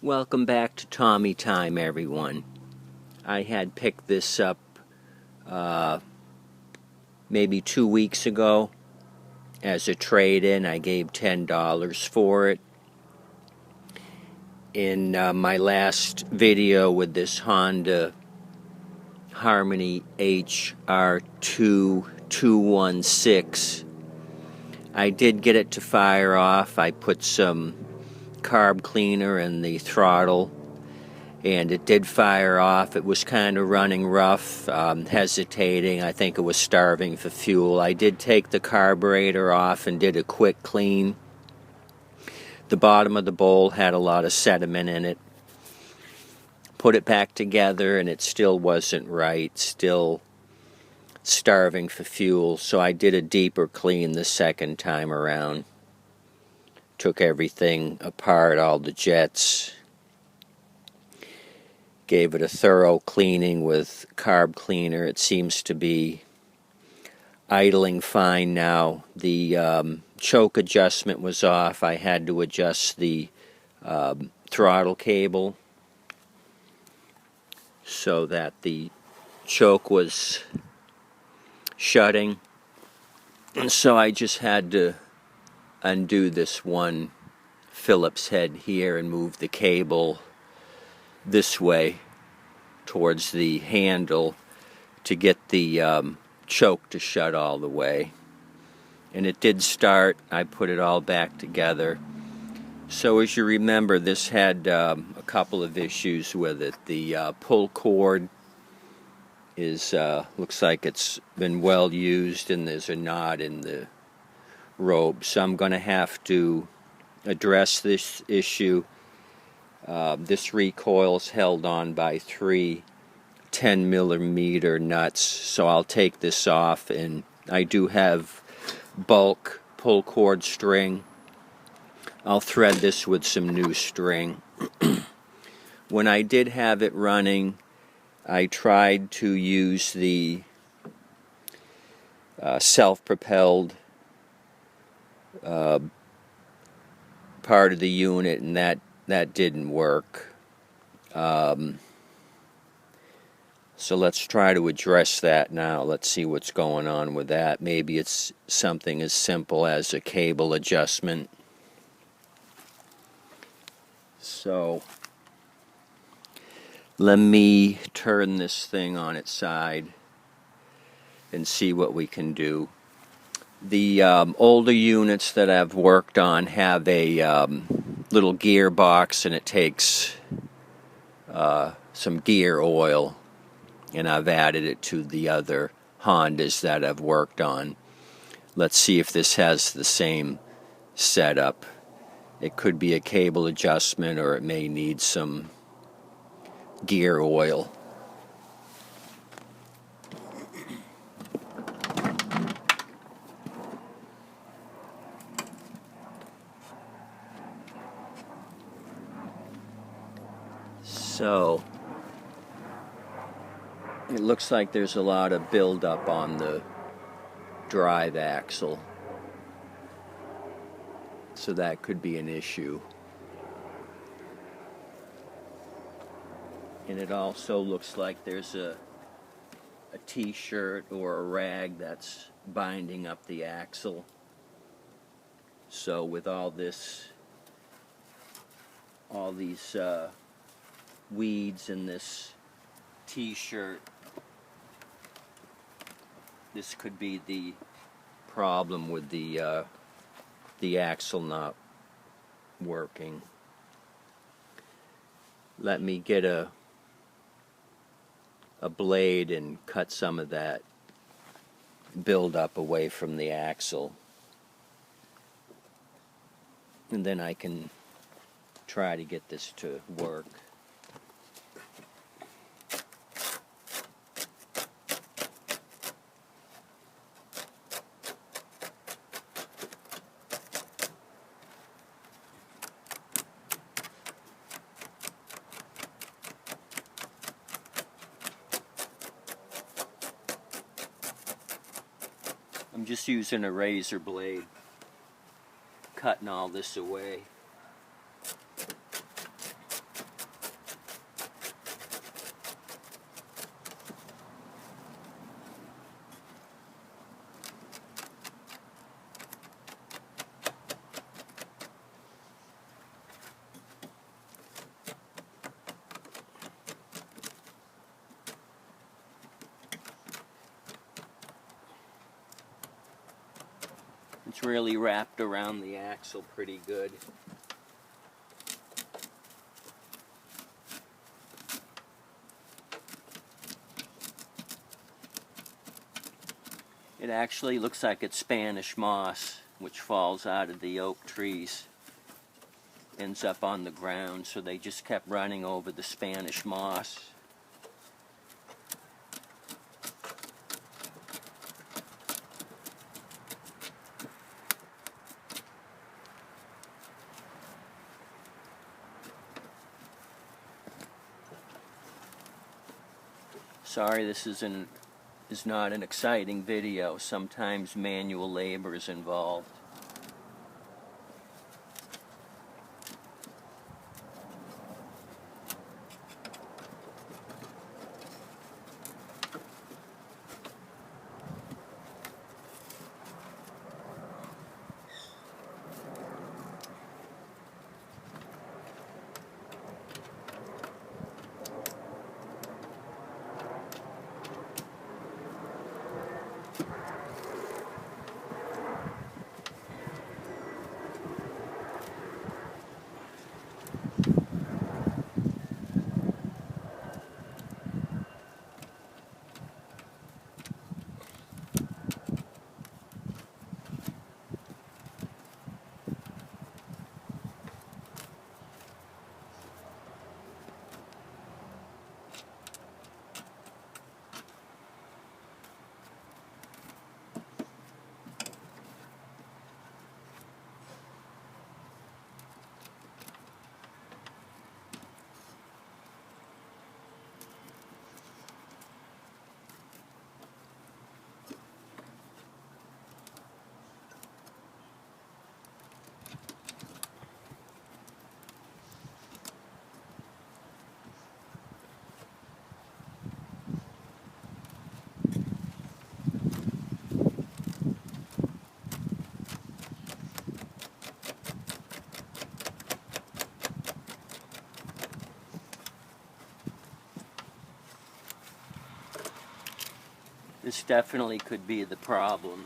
Welcome back to Tommy Time, everyone. I had picked this up maybe 2 weeks ago as a trade-in. I gave $10 for it. In my last video with this Honda Harmony HRT216, I did get it to fire off. I put some carb cleaner in the throttle and it did fire off. It was kind of running rough, hesitating. I think it was starving for fuel. I did take the carburetor off and did a quick clean. The bottom of the bowl had a lot of sediment in it. Put it back together and it still wasn't right, still starving for fuel. So I did a deeper clean the second time around. Took everything apart, all the jets. Gave it a thorough cleaning with carb cleaner. It seems to be idling fine now. The choke adjustment was off. I had to adjust the throttle cable so that the choke was shutting. And so I just had to undo this one Phillips head here and move the cable this way towards the handle to get the choke to shut all the way. And it did start. I put it all back together. So as you remember, this had a couple of issues with it. The pull cord is looks like it's been well used, and there's a knot in the rope. So I'm going to have to address this issue. This recoil's held on by 3 10mm nuts, so I'll take this off, and I do have bulk pull cord string. I'll thread this with some new string. When I did have it running, I tried to use the self-propelled part of the unit, and that didn't work. So let's try to address that now. Let's see what's going on with that. Maybe it's something as simple as a cable adjustment. So let me turn this thing on its side and see what we can do. The older units that I've worked on have a little gearbox, and it takes some gear oil, and I've added it to the other Hondas that I've worked on. Let's see if this has the same setup. It could be a cable adjustment, or it may need some gear oil. So it looks like there's a lot of buildup on the drive axle, so that could be an issue. And it also looks like there's a t-shirt or a rag that's binding up the axle. So with all these weeds in this t-shirt, this could be the problem with the axle not working. Let me get a blade and cut some of that buildup away from the axle, and then I can try to get this to work. I'm just using a razor blade, cutting all this away. It's really wrapped around the axle pretty good. It actually looks like it's Spanish moss, which falls out of the oak trees, ends up on the ground, so they just kept running over the Spanish moss. Sorry, this is not an exciting video. Sometimes manual labor is involved. This definitely could be the problem.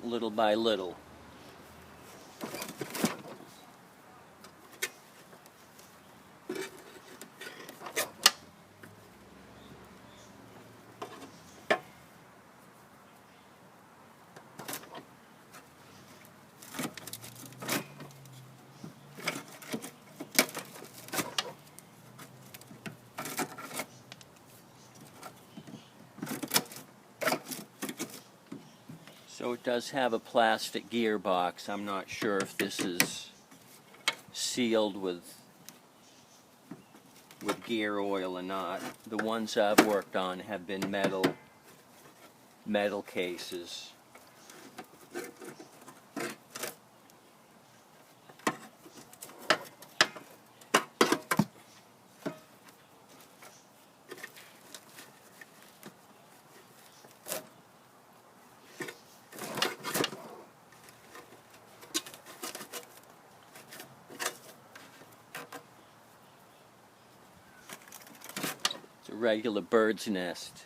Little by little. So it does have a plastic gearbox. I'm not sure if this is sealed with gear oil or not. The ones I've worked on have been metal cases. It's a regular bird's nest.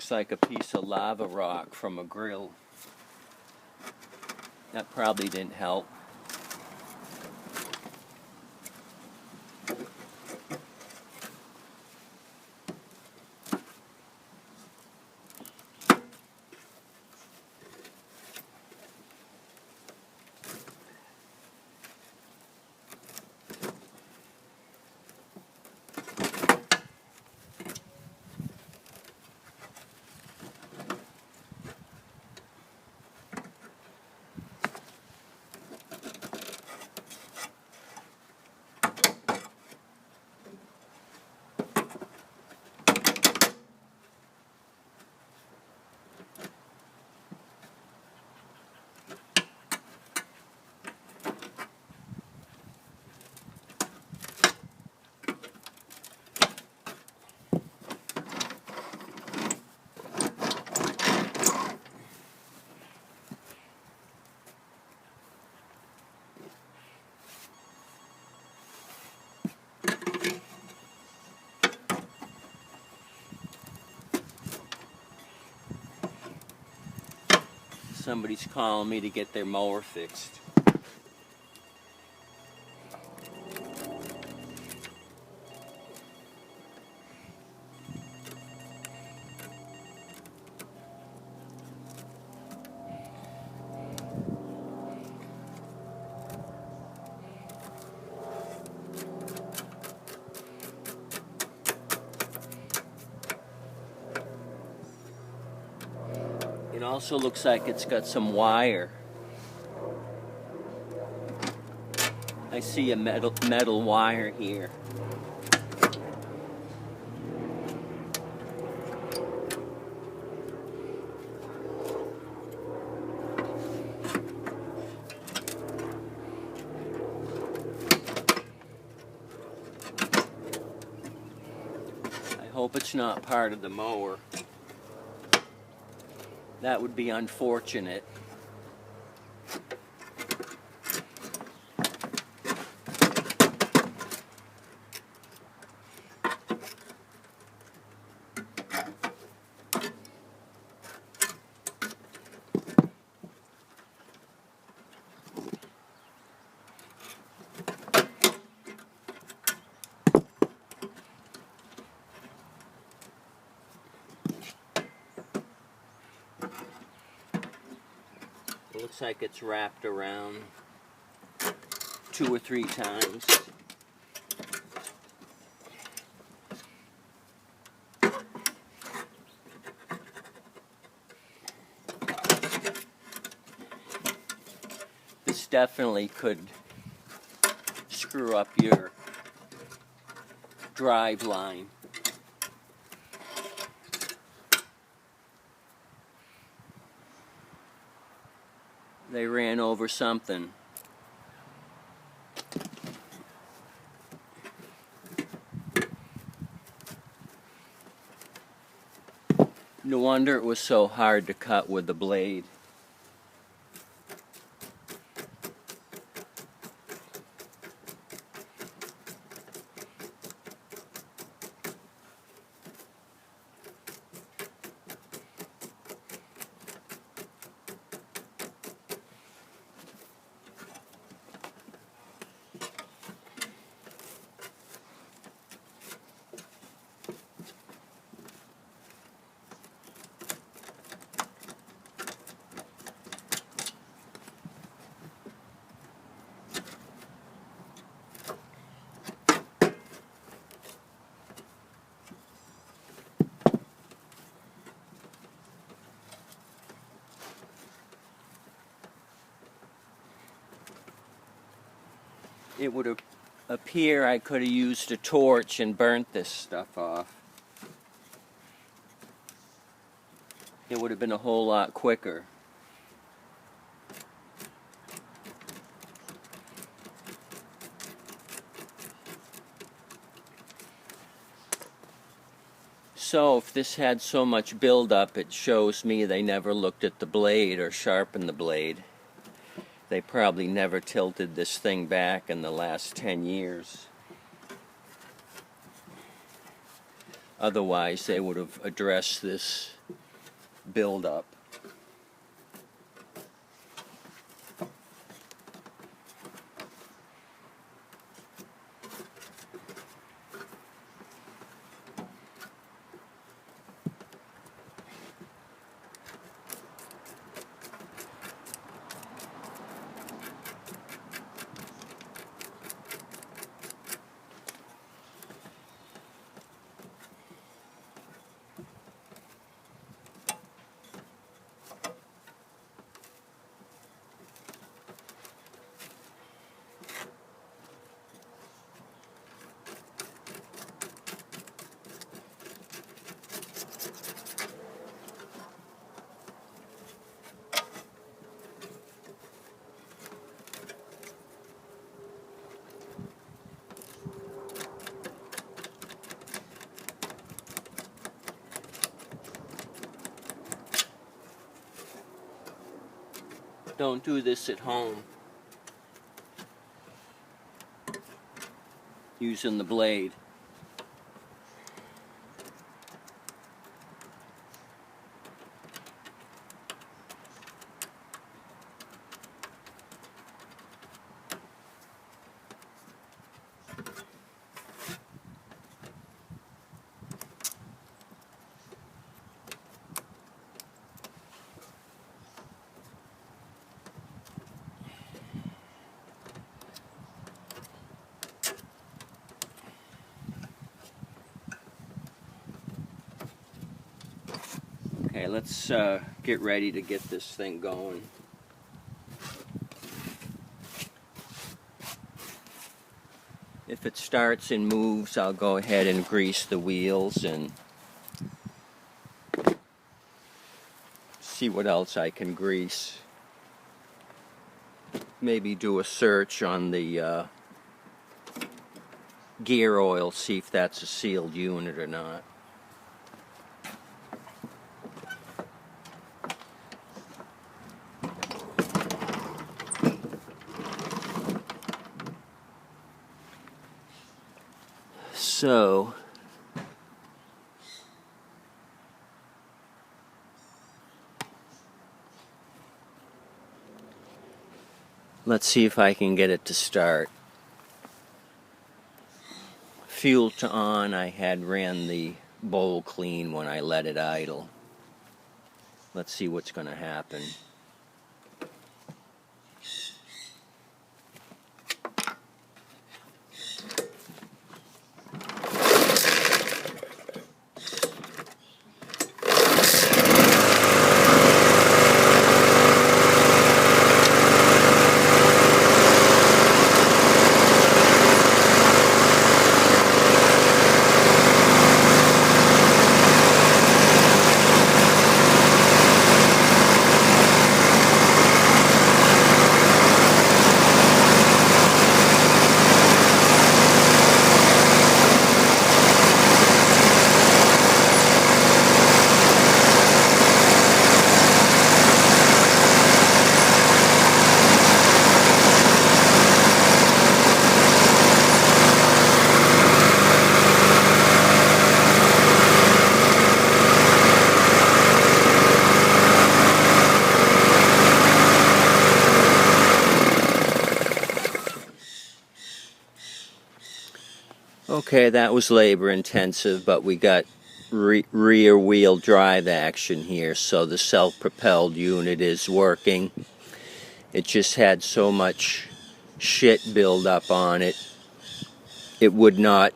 looks like a piece of lava rock from a grill. That probably didn't help. Somebody's calling me to get their mower fixed. It also looks like it's got some wire. I see a metal wire here. I hope it's not part of the mower. That would be unfortunate. It looks like it's wrapped around 2 or 3 times. This definitely could screw up your drive line. They ran over something. No wonder it was so hard to cut with the blade. It would appear I could have used a torch and burnt this stuff off. It would have been a whole lot quicker. So if this had so much buildup, it shows me they never looked at the blade or sharpened the blade. They probably never tilted this thing back in the last 10 years. Otherwise, they would have addressed this buildup. Don't do this at home using the blade. Okay, let's get ready to get this thing going. If it starts and moves, I'll go ahead and grease the wheels and see what else I can grease. Maybe do a search on the gear oil, see if that's a sealed unit or not. So, let's see if I can get it to start. Fuel to on, I had ran the bowl clean when I let it idle. Let's see what's going to happen. Okay, that was labor intensive, but we got rear wheel drive action here, so the self-propelled unit is working. It just had so much shit build up on it, it would not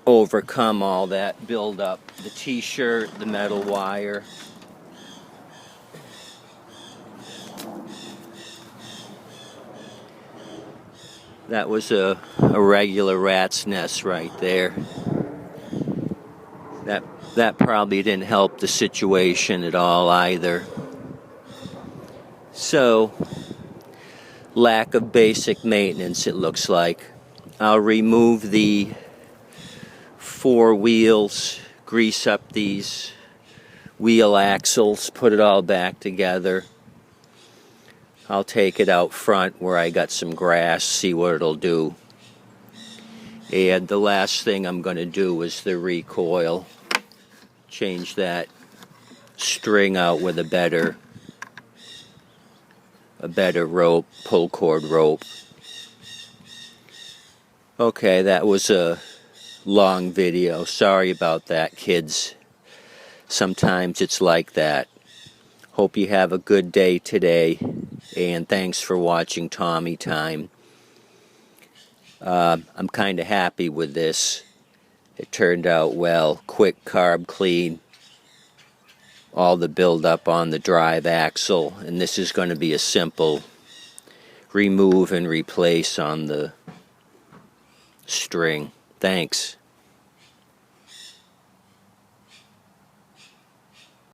overcome all that build up. The t-shirt, the metal wire. That was a regular rat's nest right there. That probably didn't help the situation at all either. So, lack of basic maintenance, it looks like. I'll remove the 4 wheels, grease up these wheel axles, put it all back together. I'll take it out front where I got some grass, see what it'll do. And the last thing I'm going to do is the recoil. change that string out with a better rope, pull cord rope. Okay, that was a long video. Sorry about that, kids. Sometimes it's like that. Hope you have a good day today, and thanks for watching Tommy Time. I'm kind of happy with this. It turned out well. Quick, carb clean. All the build up on the drive axle, and this is going to be a simple remove and replace on the string. Thanks.